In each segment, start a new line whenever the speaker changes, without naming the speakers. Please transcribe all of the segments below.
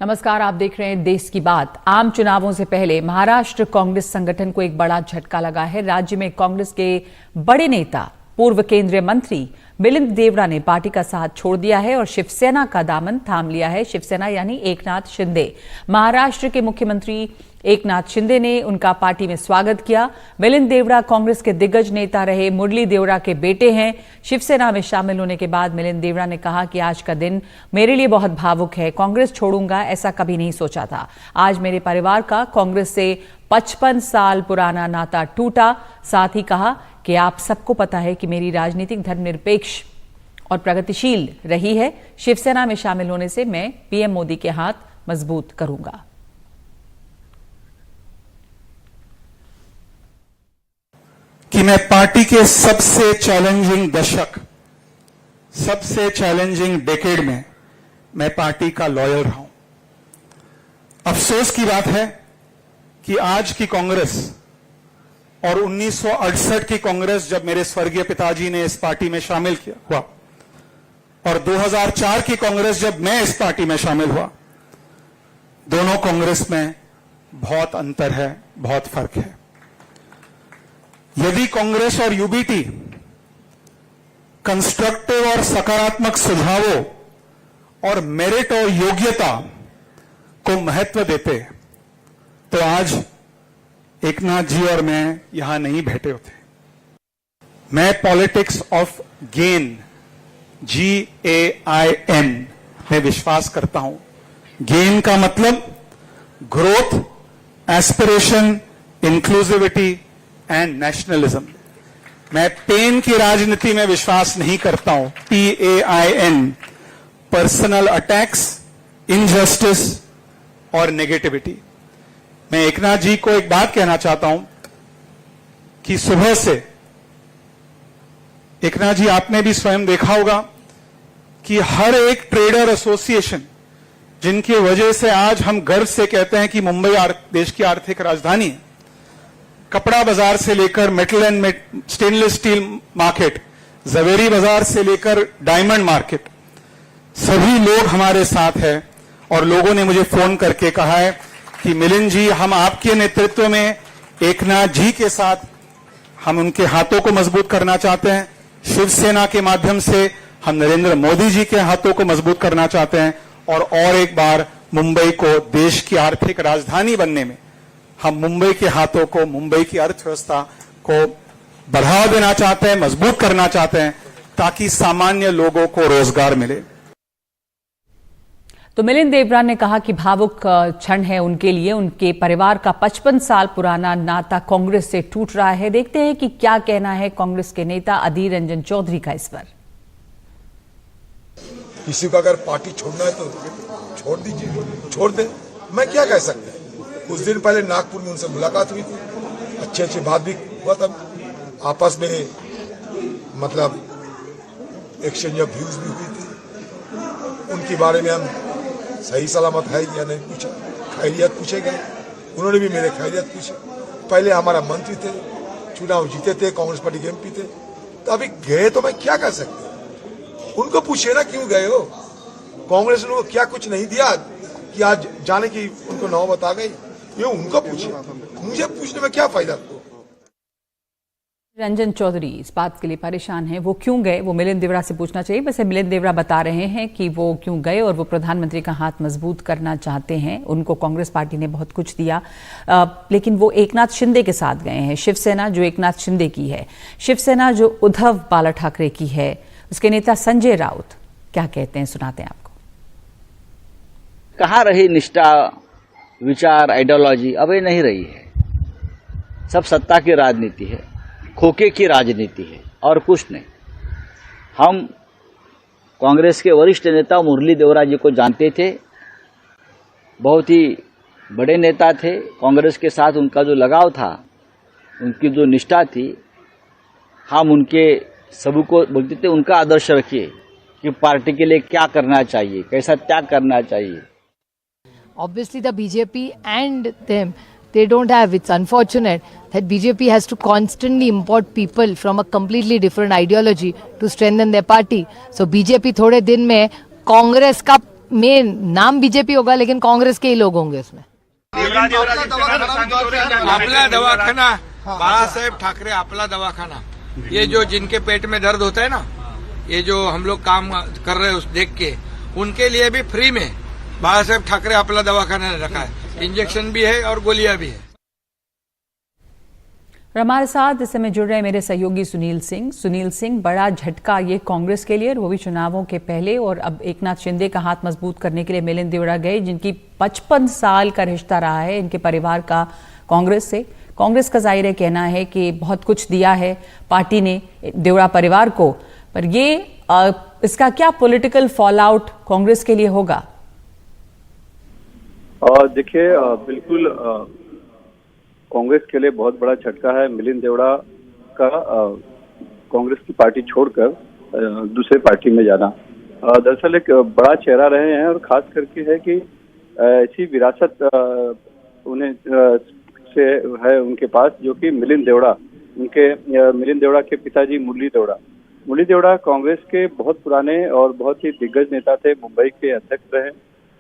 नमस्कार, आप देख रहे हैं देश की बात। आम चुनावों से पहले महाराष्ट्र कांग्रेस संगठन को एक बड़ा झटका लगा है। राज्य में कांग्रेस के बड़े नेता पूर्व केंद्रीय मंत्री मिलिंद देवड़ा ने पार्टी का साथ छोड़ दिया है और शिवसेना का दामन थाम लिया है। शिवसेना यानी एकनाथ शिंदे। महाराष्ट्र के मुख्यमंत्री एकनाथ शिंदे ने उनका पार्टी में स्वागत किया। मिलिंद देवड़ा कांग्रेस के दिग्गज नेता रहे, मुरली देवड़ा के बेटे हैं। शिवसेना में शामिल होने के बाद मिलिंद देवड़ा ने कहा कि आज का दिन मेरे लिए बहुत भावुक है। कांग्रेस छोड़ूंगा ऐसा कभी नहीं सोचा था। आज मेरे परिवार का कांग्रेस से 55 साल पुराना नाता टूटा। साथ ही कहा कि आप सबको पता है कि मेरी राजनीतिक धर्मनिरपेक्ष और प्रगतिशील रही है। शिवसेना में शामिल होने से मैं पीएम मोदी के हाथ मजबूत करूंगा।
कि मैं पार्टी के सबसे चैलेंजिंग दशक, सबसे चैलेंजिंग डेकेड में मैं पार्टी का लॉयल रहा हूं। अफसोस की बात है कि आज की कांग्रेस और 1968 की कांग्रेस, जब मेरे स्वर्गीय पिताजी ने इस पार्टी में शामिल हुआ, और 2004 की कांग्रेस जब मैं इस पार्टी में शामिल हुआ, दोनों कांग्रेस में बहुत अंतर है, बहुत फर्क है। यदि कांग्रेस और यूबीटी कंस्ट्रक्टिव और सकारात्मक सुझावों और मेरिट और योग्यता को महत्व देते तो आज एकनाथ जी और मैं यहां नहीं बैठे होते। मैं पॉलिटिक्स ऑफ गेन, GAIN में विश्वास करता हूं। गेन का मतलब growth, aspiration, inclusivity and nationalism. मैं पेन की राजनीति में विश्वास नहीं करता हूं, PAIN, पर्सनल अटैक्स, इनजस्टिस और नेगेटिविटी। मैं एकनाथ जी को एक बात कहना चाहता हूं कि सुबह से, एकनाथ जी आपने भी स्वयं देखा होगा कि हर एक ट्रेडर एसोसिएशन, जिनकी वजह से आज हम गर्व से कहते हैं कि मुंबई देश की आर्थिक राजधानी है, कपड़ा बाजार से लेकर metal and stainless steel market, Zaveri Bazaar से लेकर डायमंड मार्केट, सभी लोग हमारे साथ हैं। और लोगों ने मुझे फोन करके कहा है कि मिलिंद जी, हम आपके नेतृत्व में एकनाथ जी के साथ, हम उनके हाथों को मजबूत करना चाहते हैं। शिवसेना के माध्यम से हम नरेंद्र मोदी जी के हाथों को मजबूत करना चाहते हैं और एक बार मुंबई को देश की आर्थिक राजधानी बनने में हम मुंबई के हाथों को, मुंबई की अर्थव्यवस्था को बढ़ावा देना चाहते हैं, मजबूत करना चाहते हैं, ताकि सामान्य लोगों को रोजगार मिले।
तो मिलिंद देवड़ा ने कहा कि भावुक क्षण है उनके लिए। उनके परिवार का 55 साल पुराना नाता कांग्रेस से टूट रहा है। देखते हैं कि क्या कहना है कांग्रेस के नेता अधीर रंजन चौधरी का इस पर।
किसी को अगर पार्टी छोड़ना है तो छोड़ दीजिए, छोड़ दे, मैं क्या कह सकता हूं। कुछ दिन पहले नागपुर में उनसे मुलाकात हुई थी, अच्छी बात भी हुआ था, आपस में मतलब एक्सचेंज ऑफ व्यूज भी हुई थी। उनके बारे में हम सही सलामत है या नहीं पूछा, खैरियत पूछे गए, उन्होंने भी मेरे खैरियत पूछे। पहले हमारा मंत्री थे, चुनाव जीते थे, कांग्रेस पार्टी के MP थे, तो अभी गए तो मैं क्या कर सकते। उनको पूछिए ना क्यों गए हो। कांग्रेस ने उनको क्या कुछ नहीं दिया कि आज जाने की उनको नौबत आ गई। ये उनको पूछिए, मुझे पूछने में क्या फायदा।
रंजन चौधरी इस बात के लिए परेशान हैं, वो क्यों गए वो मिलिंद देवड़ा से पूछना चाहिए। वैसे मिलिंद देवड़ा बता रहे हैं कि वो क्यों गए और वो प्रधानमंत्री का हाथ मजबूत करना चाहते हैं। उनको कांग्रेस पार्टी ने बहुत कुछ दिया, लेकिन वो एकनाथ शिंदे के साथ गए हैं। शिवसेना जो एकनाथ शिंदे की है, शिवसेना जो उद्धव बाला ठाकरे की है, उसके नेता संजय राउत क्या कहते हैं, सुनाते हैं आपको।
कहाँ रही निष्ठा, विचार, आइडियोलॉजी? अब ये नहीं रही है। सब सत्ता की राजनीति है, खोखे की राजनीति है और कुछ नहीं। हम कांग्रेस के वरिष्ठ नेता मुरली देवड़ा जी को जानते थे, बहुत ही बड़े नेता थे। कांग्रेस के साथ उनका जो लगाव था, उनकी जो निष्ठा थी, हम उनके सभी को बोलते थे उनका आदर्श रखिए कि पार्टी के लिए क्या करना चाहिए, कैसा त्याग करना चाहिए।
Obviously the BJP and them, they don't have, it's unfortunate that BJP has to constantly import people from a completely different ideology to strengthen their party. So BJP थोड़े दिन में कांग्रेस का में नाम बीजेपी होगा लेकिन कांग्रेस के ही लोग होंगे उसमें।
आपला दवाखाना, बाळासाहेब ठाकरे आपला दवाखाना, ये जो जिनके पेट में दर्द होता है ना, ये जो हम लोग काम कर रहे हैं उस देख के, उनके लिए भी फ्री में बाळासाहेब ठाकरे आपला दवाखाना ने रखा है। इंजेक्शन भी है और गोलियां भी है।
और हमारे साथ इस समय जुड़ रहे हैं मेरे सहयोगी सुनील सिंह, बड़ा झटका ये कांग्रेस के लिए, वो भी चुनावों के पहले, और अब एकनाथ शिंदे का हाथ मजबूत करने के लिए मिलिंद देवड़ा गए, जिनकी 55 साल का रिश्ता रहा है इनके परिवार का कांग्रेस से। कांग्रेस का जाहिर है कहना है कि बहुत कुछ दिया है पार्टी ने देवड़ा परिवार को, पर ये इसका क्या पॉलिटिकल फॉल आउट कांग्रेस के लिए होगा?
देखिए, बिल्कुल कांग्रेस के लिए बहुत बड़ा झटका है मिलिंद देवड़ा का कांग्रेस की पार्टी छोड़कर दूसरे पार्टी में जाना। दरअसल एक बड़ा चेहरा रहे हैं और खास करके है कि ऐसी विरासत उन्हें से है उनके पास, जो कि मिलिंद देवड़ा के पिताजी मुरली देवड़ा कांग्रेस के बहुत पुराने और बहुत ही दिग्गज नेता थे, मुंबई के अध्यक्ष रहे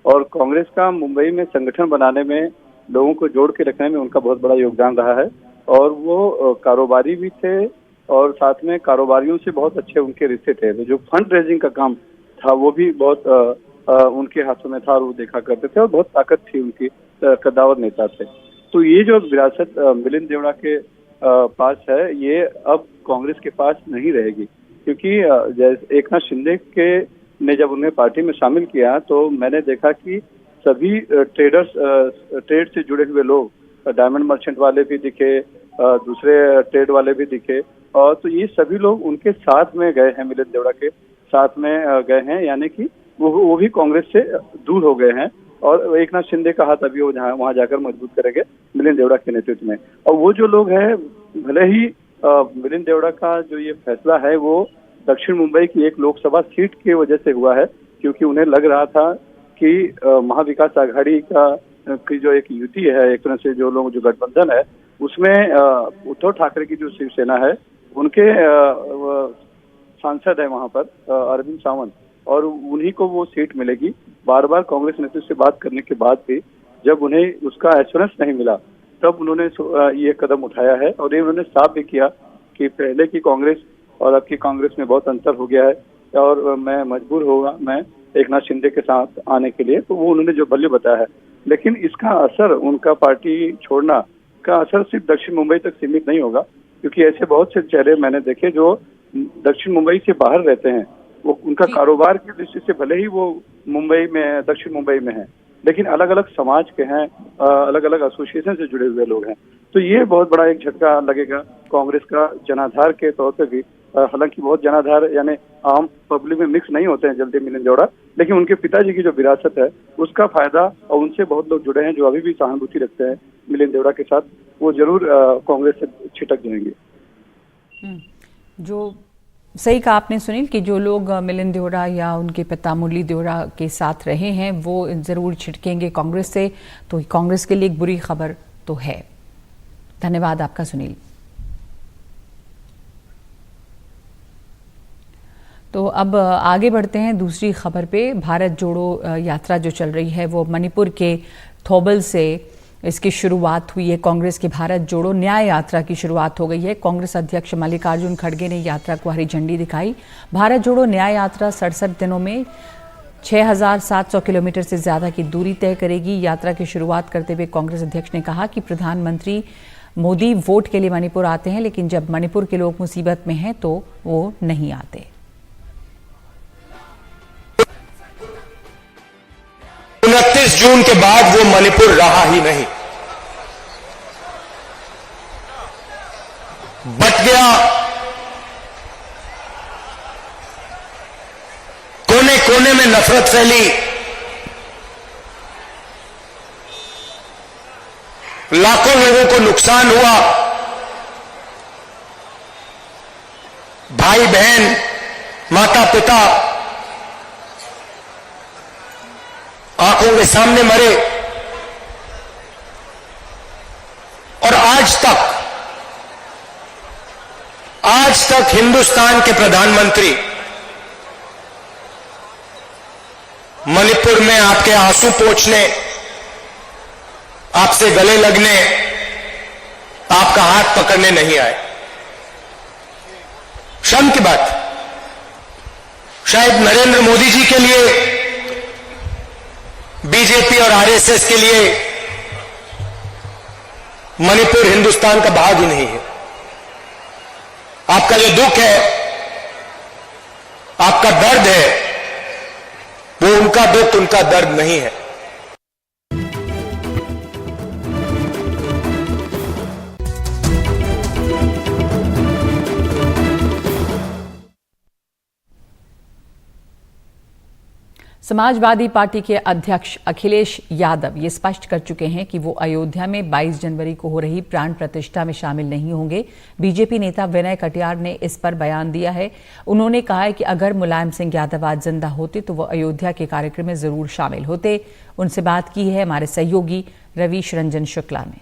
और कांग्रेस का मुंबई में संगठन बनाने में, लोगों को जोड़ के रखने में उनका बहुत बड़ा योगदान रहा है। और वो कारोबारी भी थे और साथ में कारोबारियों से बहुत अच्छे उनके रिश्ते थे। तो जो फंड रेजिंग का काम था वो भी बहुत उनके हाथों में था और वो देखा करते थे और बहुत ताकत थी उनकी, कद्दावर नेता थे। तो ये जो विरासत मिलिंद देवड़ा के पास है, ये अब कांग्रेस के पास नहीं रहेगी, क्योंकि एकनाथ शिंदे के ने जब उन्हें पार्टी में शामिल किया तो मैंने देखा कि सभी ट्रेड से जुड़े हुए लोग, डायमंड मर्चेंट वाले भी दिखे, दूसरे ट्रेड वाले भी दिखे, और तो ये सभी लोग उनके साथ में गए हैं, मिलिंद देवड़ा के साथ में गए हैं, यानी कि वो भी कांग्रेस से दूर हो गए हैं। और एकनाथ शिंदे का हाथ अभी वो वहां जाकर मजबूत करेंगे मिलिंद देवड़ा के नेतृत्व में। और वो जो लोग हैं, भले ही मिलिंद देवड़ा का जो ये फैसला है वो दक्षिण मुंबई की एक लोकसभा सीट की वजह से हुआ है, क्योंकि उन्हें लग रहा था कि महाविकास आघाड़ी की जो एक युति है, एक तरह से जो लोग जो गठबंधन है, उसमें उद्धव ठाकरे की जो शिवसेना है, उनके सांसद है वहां पर अरविंद सावंत, और उन्हीं को वो सीट मिलेगी। बार बार कांग्रेस नेतृत्व से बात करने के बाद भी जब उन्हें उसका एश्योरेंस नहीं मिला, तब उन्होंने ये कदम उठाया है। और ये उन्होंने साफ भी किया कि पहले की कांग्रेस और अब की कांग्रेस में बहुत अंतर हो गया है और मैं मजबूर होगा मैं एकनाथ शिंदे के साथ आने के लिए। तो वो उन्होंने जो बल्ले बताया है, लेकिन इसका असर, उनका पार्टी छोड़ना का असर सिर्फ दक्षिण मुंबई तक सीमित नहीं होगा, क्योंकि ऐसे बहुत से चेहरे मैंने देखे जो दक्षिण मुंबई से बाहर रहते हैं। वो उनका कारोबार की दृष्टि से भले ही वो मुंबई में, दक्षिण मुंबई में है, लेकिन अलग अलग समाज के हैं, अलग अलग एसोसिएशन से जुड़े हुए लोग हैं। तो ये बहुत बड़ा एक झटका लगेगा कांग्रेस का जनाधार के तौर पर भी। हालांकि बहुत जनाधार यानी आम पब्लिक में मिक्स नहीं होते हैं जल्दी मिलिंद देवड़ा, लेकिन उनके पिताजी की जो विरासत है उसका फायदा, और उनसे बहुत लोग जुड़े हैं जो अभी भी सहानुभूति रखते हैं मिलिंद देवड़ा के साथ, वो जरूर कांग्रेस से छिटक जाएंगे।
जो सही कहा आपने सुनील कि जो लोग मिलिंद देवड़ा या उनके पिता मुरली देवड़ा के साथ रहे हैं वो जरूर छिटकेंगे कांग्रेस से, तो कांग्रेस के लिए एक बुरी खबर तो है। धन्यवाद आपका सुनील। तो अब आगे बढ़ते हैं दूसरी खबर पे। भारत जोड़ो यात्रा जो चल रही है वो मणिपुर के थोबल से इसकी शुरुआत हुई है। कांग्रेस की भारत जोड़ो न्याय यात्रा की शुरुआत हो गई है। कांग्रेस अध्यक्ष मल्लिकार्जुन खड़गे ने यात्रा को हरी झंडी दिखाई। भारत जोड़ो न्याय यात्रा 67 दिनों में 6,700 किलोमीटर से ज्यादा की दूरी तय करेगी। यात्रा की शुरुआत करते हुए कांग्रेस अध्यक्ष ने कहा कि प्रधानमंत्री मोदी वोट के लिए मणिपुर आते हैं, लेकिन जब मणिपुर के लोग मुसीबत में हैं तो वो नहीं आते।
29 जून के बाद वो मणिपुर रहा ही नहीं, बट गया। कोने कोने में नफरत फैली, लाखों लोगों को नुकसान हुआ, भाई बहन, माता पिता आंखों के सामने मरे, और आज तक हिंदुस्तान के प्रधानमंत्री मणिपुर में आपके आंसू पोंछने, आपसे गले लगने, आपका हाथ पकड़ने नहीं आए। शर्म की बात। शायद नरेंद्र मोदी जी के लिए, बीजेपी और आरएसएस के लिए मणिपुर हिंदुस्तान का भाग ही नहीं है। आपका जो दुख है, आपका दर्द है, वो उनका दुख, उनका दर्द नहीं है।
समाजवादी पार्टी के अध्यक्ष अखिलेश यादव ये स्पष्ट कर चुके हैं कि वो अयोध्या में 22 जनवरी को हो रही प्राण प्रतिष्ठा में शामिल नहीं होंगे। बीजेपी नेता विनय कटियार ने इस पर बयान दिया है। उन्होंने कहा है कि अगर मुलायम सिंह यादव आज जिंदा होते तो वो अयोध्या के कार्यक्रम में जरूर शामिल होते। उनसे बात की है हमारे सहयोगी रवीश रंजन शुक्ला ने।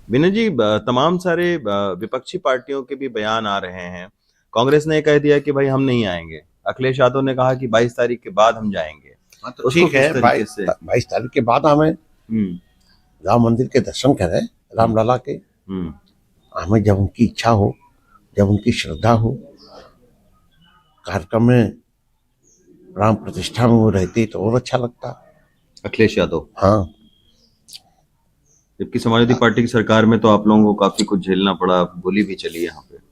विनय जी, तमाम सारे विपक्षी पार्टियों के भी बयान आ रहे हैं। कांग्रेस ने कह दिया कि भाई हम नहीं आएंगे। अखिलेश यादव ने कहा कि 22 तारीख के बाद हम जाएंगे।
तो ठीक है, 22 तारीख के बाद हमें राम मंदिर के दर्शन करें, रामलला के। हमें जब उनकी इच्छा हो, जब उनकी श्रद्धा हो, कार्यक्रम में राम प्रतिष्ठा में वो रहती तो और अच्छा लगता। अखिलेश यादव, हाँ।
जबकि समाजवादी पार्टी की सरकार में तो आप लोगों को काफी कुछ झेलना पड़ा, गोली भी चली यहाँ पे।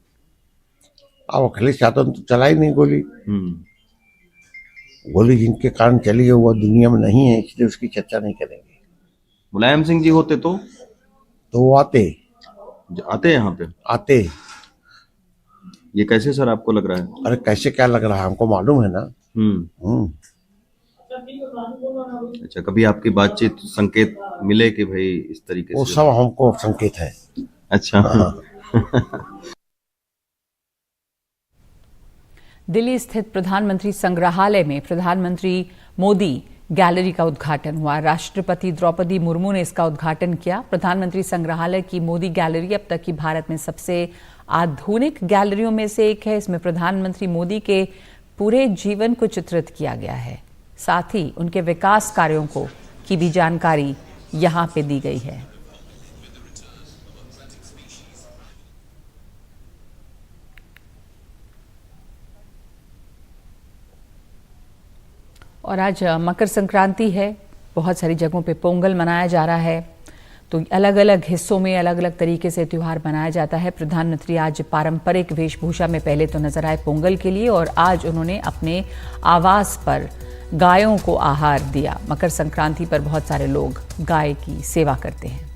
अब अखिलेश यादव तो चला ही नहीं गोली। गोली जिनके कारण चली है वो दुनिया में नहीं है, इसलिए उसकी चर्चा नहीं करेंगे।
मुलायम सिंह जी होते तो
वो आते
यहाँ पे आते। ये कैसे सर आपको लग रहा है?
अरे कैसे क्या लग रहा है, हमको मालूम है ना।
अच्छा, कभी आपकी बातचीत संकेत मिले कि भाई इस तरीके से?
वो सब हमको संकेत है।
अच्छा।
दिल्ली स्थित प्रधानमंत्री संग्रहालय में प्रधानमंत्री मोदी गैलरी का उद्घाटन हुआ। राष्ट्रपति द्रौपदी मुर्मू ने इसका उद्घाटन किया। प्रधानमंत्री संग्रहालय की मोदी गैलरी अब तक की भारत में सबसे आधुनिक गैलरियों में से एक है। इसमें प्रधानमंत्री मोदी के पूरे जीवन को चित्रित किया गया है, साथ ही उनके विकास कार्यों की भी जानकारी यहाँ पे दी गई है। और आज मकर संक्रांति है, बहुत सारी जगहों पे पोंगल मनाया जा रहा है। तो अलग अलग हिस्सों में अलग अलग तरीके से त्यौहार मनाया जाता है। प्रधानमंत्री आज पारंपरिक वेशभूषा में पहले तो नजर आए पोंगल के लिए, और आज उन्होंने अपने आवास पर गायों को आहार दिया। मकर संक्रांति पर बहुत सारे लोग गाय की सेवा करते हैं।